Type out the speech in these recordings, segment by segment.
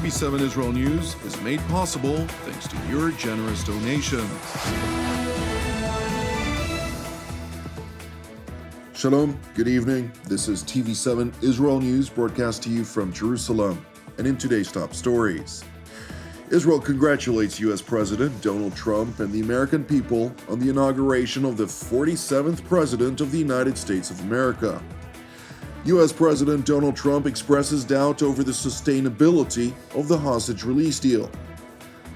TV7 Israel News is made possible thanks to your generous donations. Shalom, good evening. This is TV7 Israel News broadcast to you from Jerusalem. And in today's top stories, Israel congratulates U.S. President Donald Trump and the American people on the inauguration of the 47th President of the United States of America. U.S. President Donald Trump expresses doubt over the sustainability of the hostage release deal.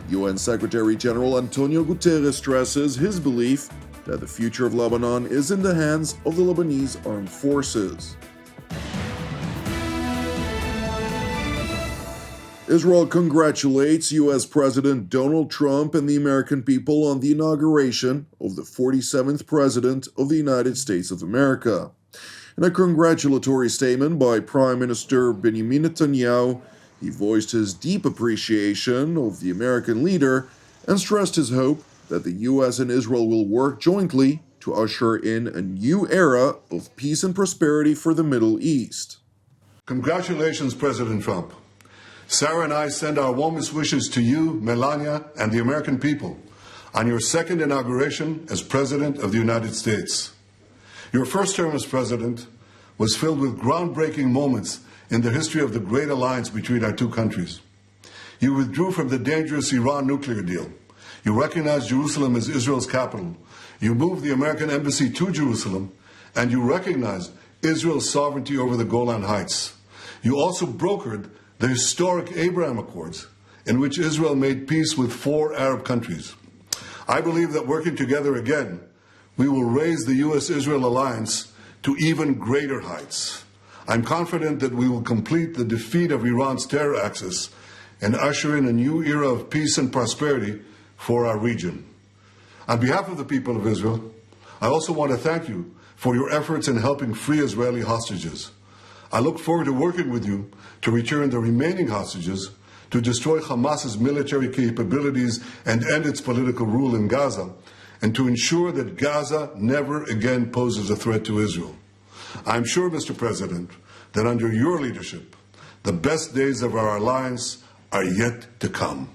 UN Secretary General Antonio Guterres stresses his belief that the future of Lebanon is in the hands of the Lebanese Armed Forces. Israel congratulates U.S. President Donald Trump and the American people on the inauguration of the 47th President of the United States of America. In a congratulatory statement by Prime Minister Benjamin Netanyahu, he voiced his deep appreciation of the American leader and stressed his hope that the U.S. and Israel will work jointly to usher in a new era of peace and prosperity for the Middle East. Congratulations, President Trump. Sarah and I send our warmest wishes to you, Melania, and the American people on your second inauguration as President of the United States. Your first term as President was filled with groundbreaking moments in the history of the great alliance between our two countries. You withdrew from the dangerous Iran nuclear deal. You recognized Jerusalem as Israel's capital. You moved the American embassy to Jerusalem, and you recognized Israel's sovereignty over the Golan Heights. You also brokered the historic Abraham Accords, in which Israel made peace with 4 Arab countries. I believe that working together again, we will raise the U.S.-Israel alliance to even greater heights. I'm confident that we will complete the defeat of Iran's terror axis and usher in a new era of peace and prosperity for our region. On behalf of the people of Israel, I also want to thank you for your efforts in helping free Israeli hostages. I look forward to working with you to return the remaining hostages, to destroy Hamas's military capabilities and end its political rule in Gaza, and to ensure that Gaza never again poses a threat to Israel. I'm sure, Mr. President, that under your leadership, the best days of our alliance are yet to come.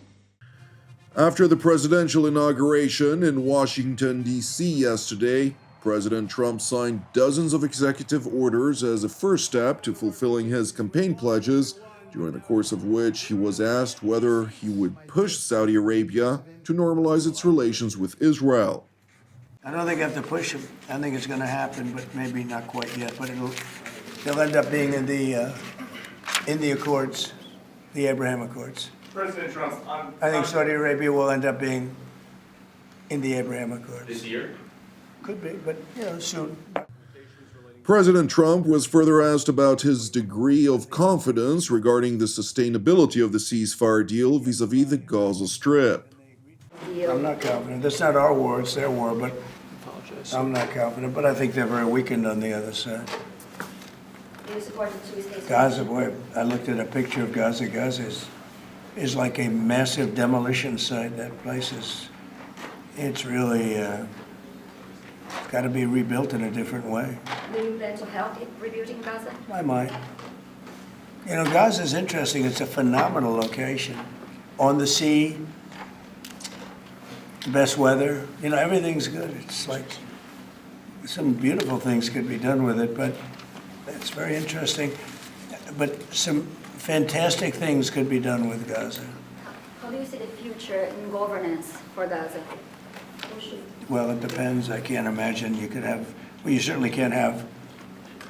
After the presidential inauguration in Washington, D.C. yesterday, President Trump signed dozens of executive orders as a first step to fulfilling his campaign pledges, during the course of which he was asked whether he would push Saudi Arabia to normalize its relations with Israel. I don't think I have to push him. I think it's going to happen, but maybe not quite yet. But they'll end up being in the Accords, the Abraham Accords. President Trump, I think Saudi Arabia will end up being in the Abraham Accords. This year? Could be, but soon. President Trump was further asked about his degree of confidence regarding the sustainability of the ceasefire deal vis-a-vis the Gaza Strip. I'm not confident. That's not our war, it's their war, but I'm not confident. But I think they're very weakened on the other side. Gaza, boy, I looked at a picture of Gaza. Gaza is like a massive demolition site. That place it's really got to be rebuilt in a different way. Do you plan to help in rebuilding Gaza? I might. Gaza is interesting. It's a phenomenal location. On the sea, best weather. Everything's good. It's like some beautiful things could be done with it, but it's very interesting. But some fantastic things could be done with Gaza. How do you see the future in governance for Gaza? Well, it depends. I can't imagine you could have, you certainly can't have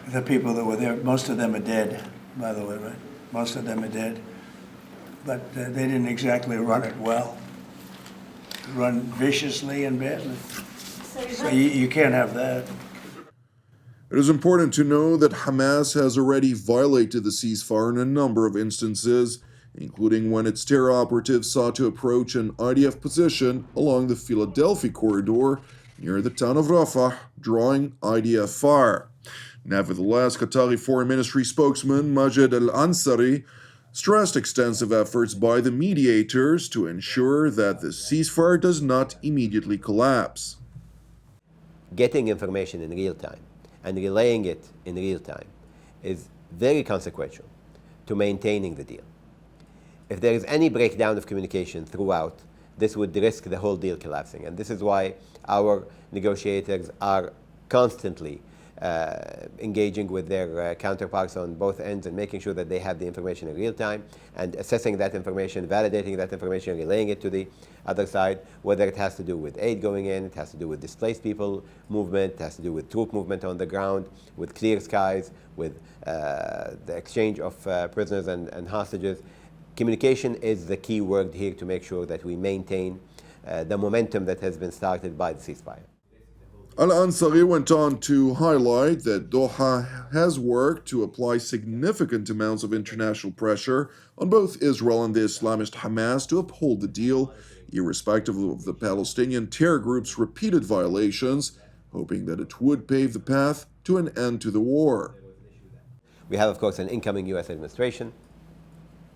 the people that were there. Most of them are dead, by the way, right? Most of them are dead. But they didn't exactly run it well. Run viciously and badly. So you can't have that. It is important to know that Hamas has already violated the ceasefire in a number of instances, including when its terror operatives sought to approach an IDF position along the Philadelphia corridor near the town of Rafah, drawing IDF fire. Nevertheless, Qatari Foreign Ministry spokesman Majed Al-Ansari stressed extensive efforts by the mediators to ensure that the ceasefire does not immediately collapse. Getting information in real time and relaying it in real time is very consequential to maintaining the deal. If there is any breakdown of communication throughout, this would risk the whole deal collapsing. And this is why our negotiators are constantly engaging with their counterparts on both ends and making sure that they have the information in real time and assessing that information, validating that information, relaying it to the other side, whether it has to do with aid going in, it has to do with displaced people movement, it has to do with troop movement on the ground, with clear skies, with the exchange of prisoners and hostages. Communication is the key word here to make sure that we maintain the momentum that has been started by the ceasefire. Al-Ansari went on to highlight that Doha has worked to apply significant amounts of international pressure on both Israel and the Islamist Hamas to uphold the deal, irrespective of the Palestinian terror group's repeated violations, hoping that it would pave the path to an end to the war. We have, of course, an incoming U.S. administration.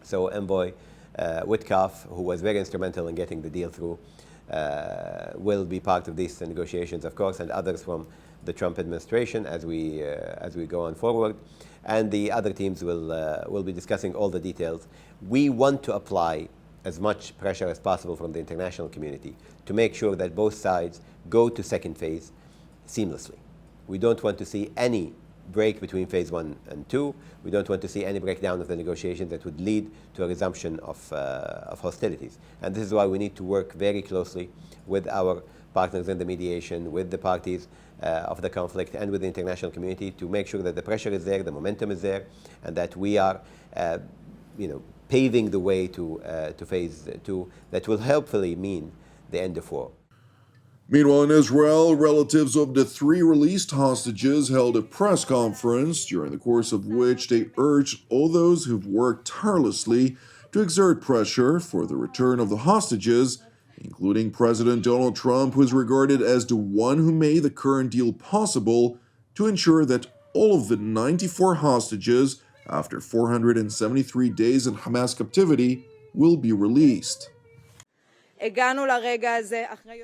So Envoy Witkoff, who was very instrumental in getting the deal through, will be part of these negotiations, of course, and others from the Trump administration as we go on forward. And the other teams will be discussing all the details. We want to apply as much pressure as possible from the international community to make sure that both sides go to second phase seamlessly. We don't want to see any break between phase 1 and 2. We don't want to see any breakdown of the negotiations that would lead to a resumption of hostilities. And this is why we need to work very closely with our partners in the mediation, with the parties of the conflict, and with the international community to make sure that the pressure is there, the momentum is there, and that we are paving the way to phase 2 that will hopefully mean the end of war. Meanwhile, in Israel, relatives of the 3 released hostages held a press conference, during the course of which they urged all those who've worked tirelessly to exert pressure for the return of the hostages, including President Donald Trump, who is regarded as the one who made the current deal possible, to ensure that all of the 94 hostages, after 473 days in Hamas captivity, will be released.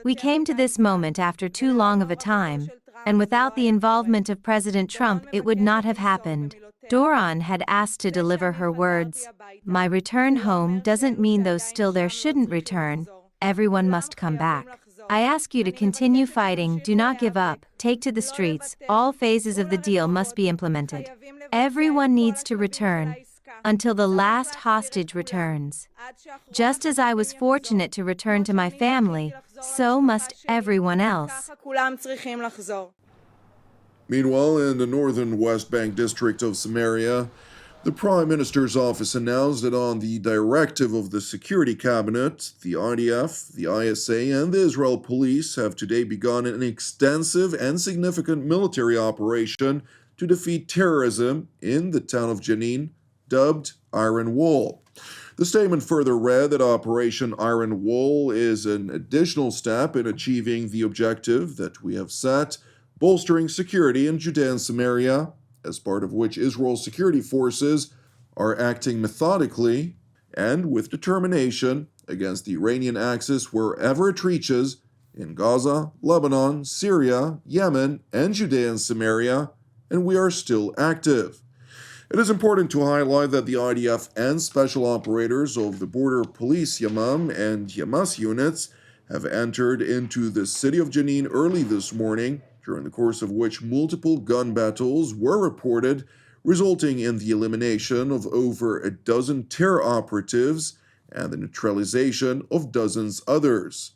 We came to this moment after too long of a time, and without the involvement of President Trump, it would not have happened. Doron had asked to deliver her words. My return home doesn't mean those still there shouldn't return. Everyone must come back. I ask you to continue fighting, do not give up, take to the streets. All phases of the deal must be implemented. Everyone needs to return until the last hostage returns. Just as I was fortunate to return to my family, so must everyone else. Meanwhile, in the northern West Bank district of Samaria, the Prime Minister's office announced that on the directive of the Security Cabinet, the IDF, the ISA, and the Israel Police have today begun an extensive and significant military operation to defeat terrorism in the town of Jenin, dubbed Iron Wall. The statement further read that Operation Iron Wall is an additional step in achieving the objective that we have set, bolstering security in Judea and Samaria, as part of which Israel's security forces are acting methodically and with determination against the Iranian axis wherever it reaches in Gaza, Lebanon, Syria, Yemen, and Judea and Samaria, and we are still active. It is important to highlight that the IDF and special operators of the border police Yamam and Hamas units have entered into the city of Jenin early this morning, during the course of which multiple gun battles were reported, resulting in the elimination of over a dozen terror operatives and the neutralization of dozens others.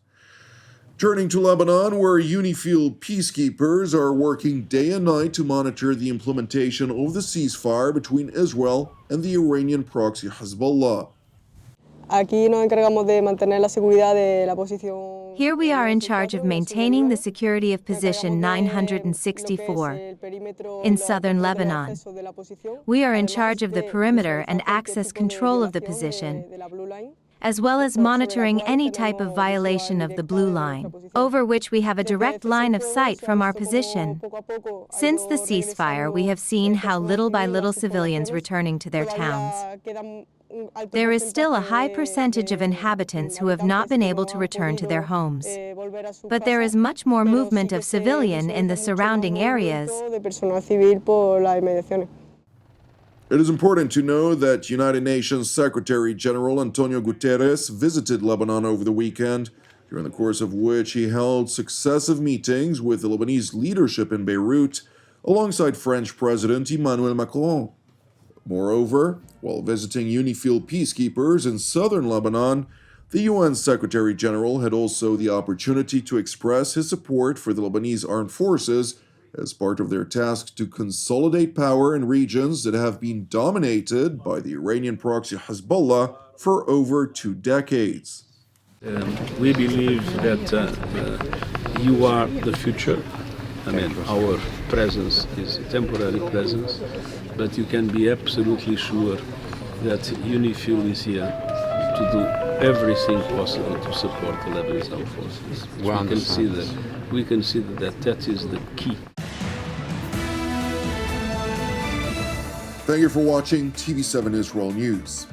Turning to Lebanon, where UNIFIL peacekeepers are working day and night to monitor the implementation of the ceasefire between Israel and the Iranian proxy Hezbollah. Here we are in charge of maintaining the security of position 964 in southern Lebanon. We are in charge of the perimeter and access control of the position, as well as monitoring any type of violation of the blue line, over which we have a direct line of sight from our position. Since the ceasefire, we have seen how little by little civilians returning to their towns. There is still a high percentage of inhabitants who have not been able to return to their homes. But there is much more movement of civilian in the surrounding areas. It is important to know that United Nations Secretary General Antonio Guterres visited Lebanon over the weekend, during the course of which he held successive meetings with the Lebanese leadership in Beirut, alongside French President Emmanuel Macron. Moreover, while visiting UNIFIL peacekeepers in southern Lebanon, the UN Secretary General had also the opportunity to express his support for the Lebanese Armed Forces as part of their task to consolidate power in regions that have been dominated by the Iranian proxy Hezbollah for over 2 decades. We believe that you are the future. I mean, our presence is a temporary presence, but you can be absolutely sure that UNIFIL is here to do everything possible to support the Lebanese Armed Forces. We can see that is the key. Thank you for watching TV7 Israel News.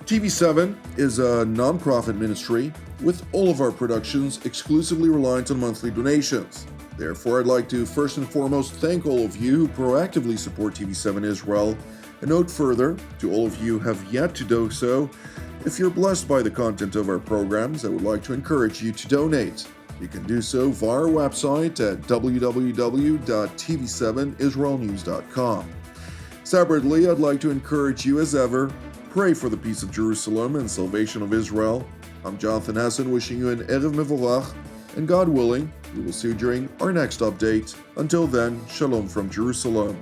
TV7 is a non-profit ministry with all of our productions exclusively reliant on monthly donations. Therefore, I'd like to first and foremost thank all of you who proactively support TV7 Israel, and note further to all of you who have yet to do so, if you're blessed by the content of our programs, I would like to encourage you to donate. You can do so via our website at www.tv7israelnews.com. Separately, I'd like to encourage you as ever, pray for the peace of Jerusalem and salvation of Israel. I'm Jonathan Hassan wishing you an Erev Mevorach, and God willing, we will see you during our next update. Until then, Shalom from Jerusalem.